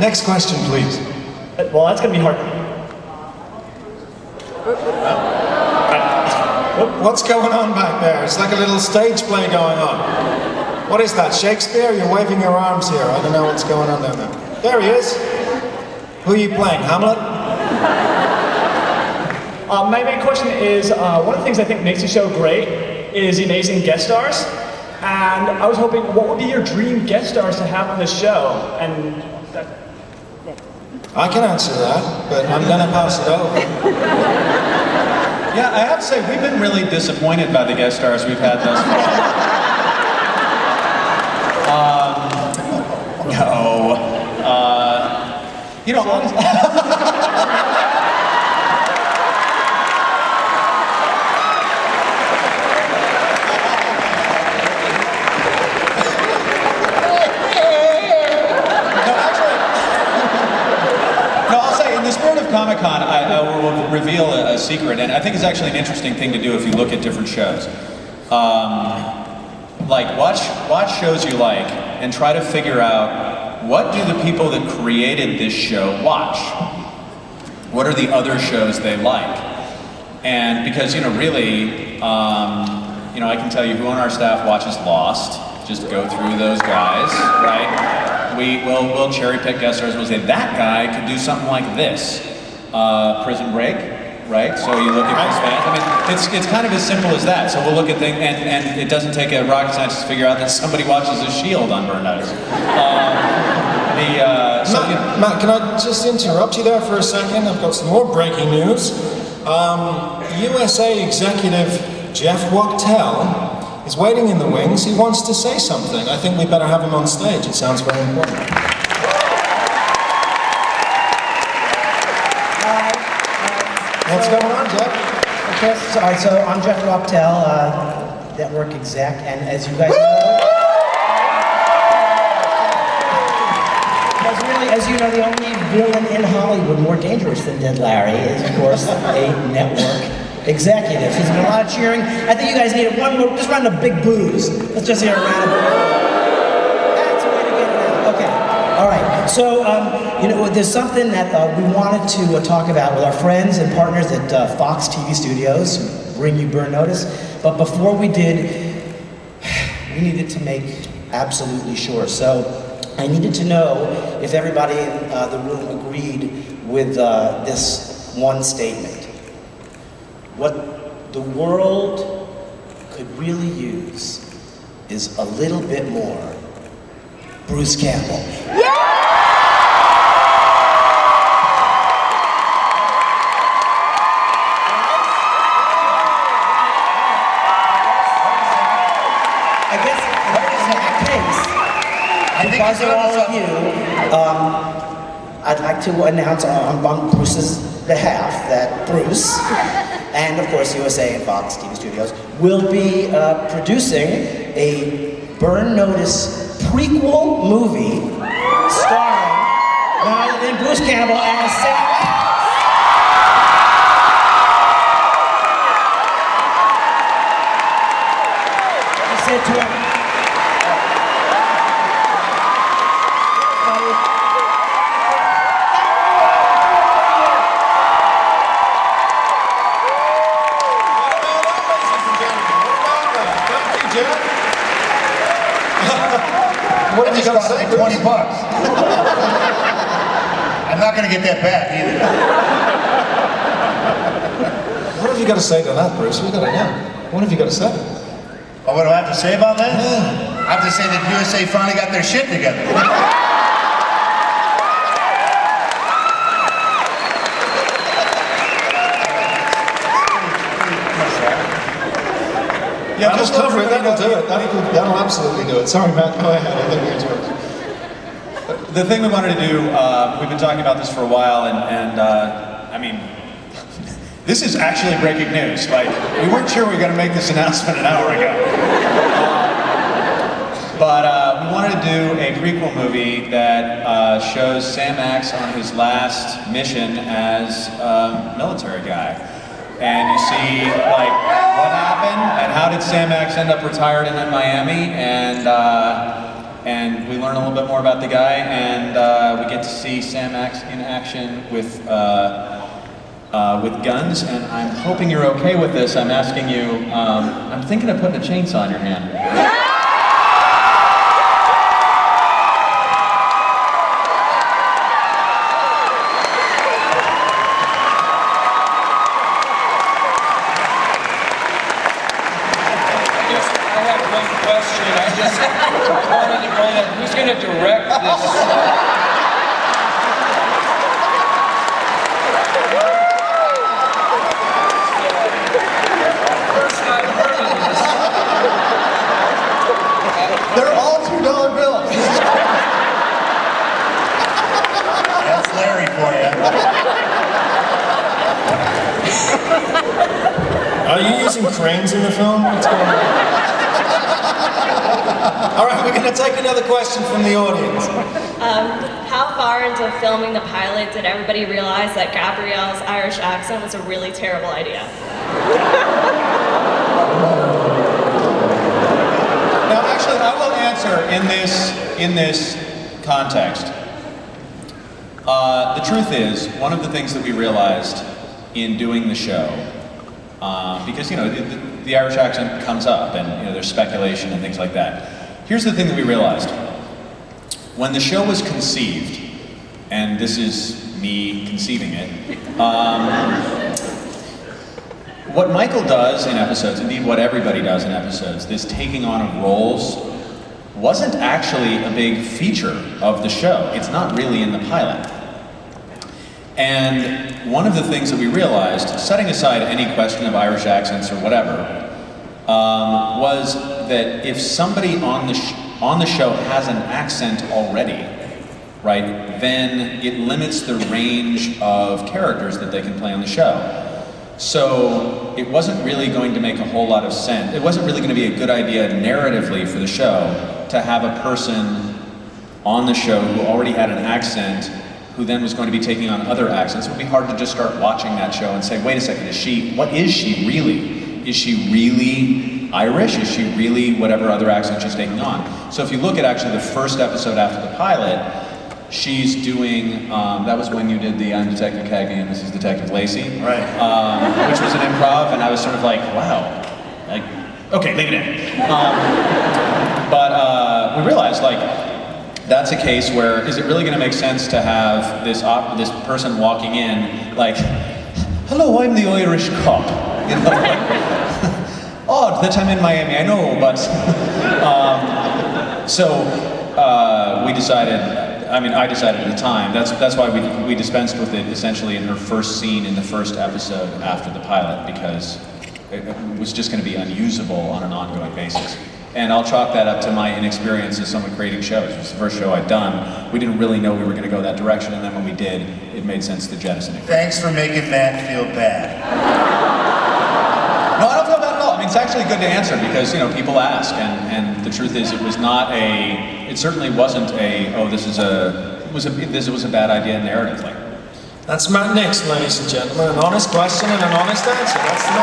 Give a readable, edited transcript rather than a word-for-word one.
Next question, please. Well, that's going to be hard. What's going on back there? It's like a little stage play going on. What is that, Shakespeare? You're waving your arms here. I don't know what's going on down there. There he is. Who are you playing, Hamlet? My main question is, one of the things I think makes the show great is the amazing guest stars. And I was hoping, what would be your dream guest stars to have on the show? And I can answer that, but I'm going to pass it over. Yeah, I have to say, we've been really disappointed by the guest stars we've had thus far. No. You know, honestly... Comic-Con, I will reveal a secret, and I think it's actually an interesting thing to do if you look at different shows. Like, watch shows you like, and try to figure out, what do the people that created this show watch? What are the other shows they like? And because, you know, really, you know, I can tell you who on our staff watches Lost. Just go through those guys, right? We'll cherry pick guest stars. We'll say, that guy could do something like this. Prison Break, right? So you look at these fans. I mean, it's kind of as simple as that. So we'll look at things, and it doesn't take a rocket scientist to figure out that somebody watches The Shield on Burn Notice. Matt, can I just interrupt you there for a second? I've got some more breaking news. USA executive Jeff Wachtel is waiting in the wings. He wants to say something. I think we better have him on stage. It sounds very important. What's going on, Jeff? Okay, so I'm Jeff Wachtel, network exec, and as you guys know, the only villain in Hollywood more dangerous than Dead Larry is, of course, a network executive. There's been a lot of cheering. I think you guys need one more, just round of big boos. Let's just hear a round of That's a way to get it out. Okay, all right. So, you know, there's something that we wanted to talk about with our friends and partners at Fox TV Studios, who bring you Burn Notice. But before we did, we needed to make absolutely sure. So, I needed to know if everybody in the room agreed with this one statement. What the world could really use is a little bit more Bruce Campbell. Yeah! Because of all of you, I'd like to announce on Bruce's behalf that Bruce, and of course USA and Fox TV Studios, will be producing a Burn Notice prequel movie starring none other than Bruce Campbell as Sam He said to him, What have you got to say? $20. I'm not going to get that back either. What have you got to say to that, Bruce? We got to know. What have you got to say? Oh, what do I have to say about that? Yeah. I have to say that USA finally got their shit together. Yeah, just cover it. That'll do it. That'll absolutely do it. Sorry, Matt. Go ahead. I think it's yours. The thing we wanted to do, we've been talking about this for a while, and I mean, this is actually breaking news. Like, we weren't sure we were going to make this announcement an hour ago. But we wanted to do a prequel movie that shows Sam Axe on his last mission as a military guy. And you see, like, what happened, and how did Sam Axe end up retired and in Miami, and we learn a little bit more about the guy, and we get to see Sam Axe in action with guns, and I'm hoping you're okay with this. I'm asking you, I'm thinking of putting a chainsaw in your hand. Who's going to direct this? First I've heard of this. They're all $2 bills. That's Larry for you. Are you using cranes in the film? What's going on? All right, we're going to take another question from the audience. How far into filming the pilot did everybody realize that Gabrielle's Irish accent was a really terrible idea? Now, actually, I will answer in this context. The truth is, one of the things that we realized in doing the show, because the Irish accent comes up, and there's speculation and things like that. Here's the thing that we realized: when the show was conceived, and this is me conceiving it, what Michael does in episodes, indeed what everybody does in episodes, this taking on of roles, wasn't actually a big feature of the show. It's not really in the pilot. And one of the things that we realized, setting aside any question of Irish accents or whatever, was that if somebody on the show has an accent already, right, then it limits the range of characters that they can play on the show. So it wasn't really going to make a whole lot of sense. It wasn't really going to be a good idea narratively for the show to have a person on the show who already had an accent who then was going to be taking on other accents. It would be hard to just start watching that show and say, wait a second, what is she really? Is she really Irish? Is she really whatever other accent she's taking on? So if you look at actually the first episode after the pilot, she's doing, that was when you did the I'm Detective Cagney and this is Detective Lacey. Right. Which was an improv, and I was sort of like, wow, like, okay, leave it in. But we realized, like, that's a case where, is it really going to make sense to have this person walking in, like, hello, I'm the Irish cop. Odd that I'm in Miami, I know, but... we decided, I decided at the time, that's why we dispensed with it essentially in her first scene in the first episode after the pilot, because it was just going to be unusable on an ongoing basis. And I'll chalk that up to my inexperience as someone creating shows. It was the first show I'd done. We didn't really know we were going to go that direction, and then when we did, it made sense to jettison it. Thanks for making Matt feel bad. No, I don't feel bad at all. It's actually good to answer because, people ask, and the truth is it certainly wasn't this was a bad idea narratively. That's Matt Nix, ladies and gentlemen. An honest question and an honest answer. That's the